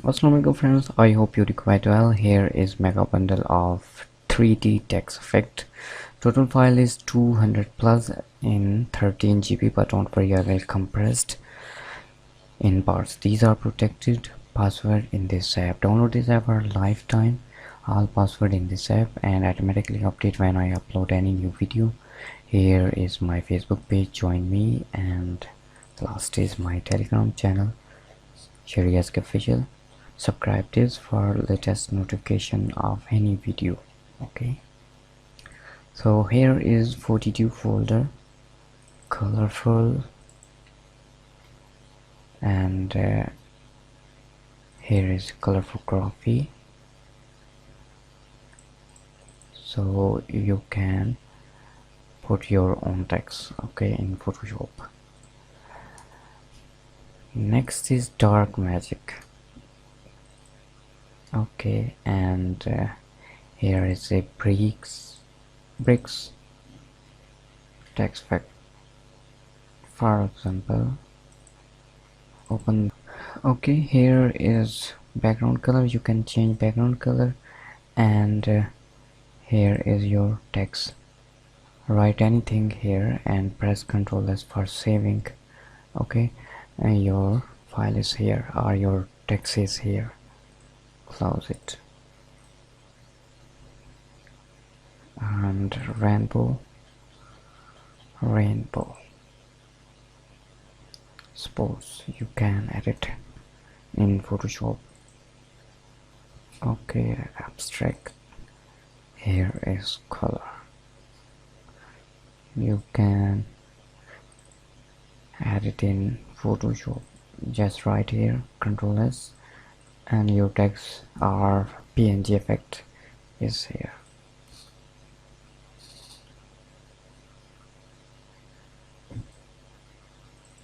Assalamualaikum friends, I hope you're quite well. Here is mega bundle of 3D text effect. Total file is 200 plus in 13 GB, but don't worry, I will compressed in parts. These are protected password in this app. Download this app for lifetime. All password in this app and automatically update when I upload any new video. Here is my Facebook page, join me, and last is my Telegram channel, Sheri official. Subscribe this for latest notification of any video. Okay, so here is 42 folder, colorful, and here is colorful graphy, so you can put your own text, okay, in Photoshop. Next is dark magic. Okay, and here is a bricks text effect. For example, open. Okay, here is background color. You can change background color, and here is your text. Write anything here and press Ctrl S for saving. Okay, and your file is here, or your text is here. Close it. And rainbow, suppose you can edit in Photoshop. Okay, abstract. Here is color. You can add it in Photoshop. Just right here, Ctrl S, and your text or PNG effect is here.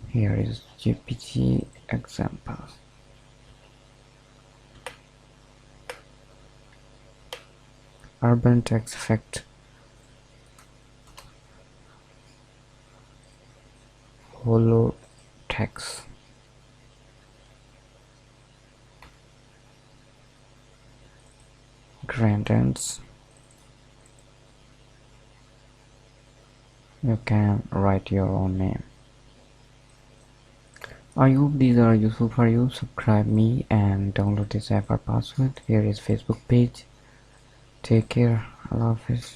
Here is JPG example. Urban text effect. Hollow text. Gradients. You can write your own name. I hope these are useful for you. Subscribe me and download this app for password. Here is Facebook page. Take care. Allah Hafiz.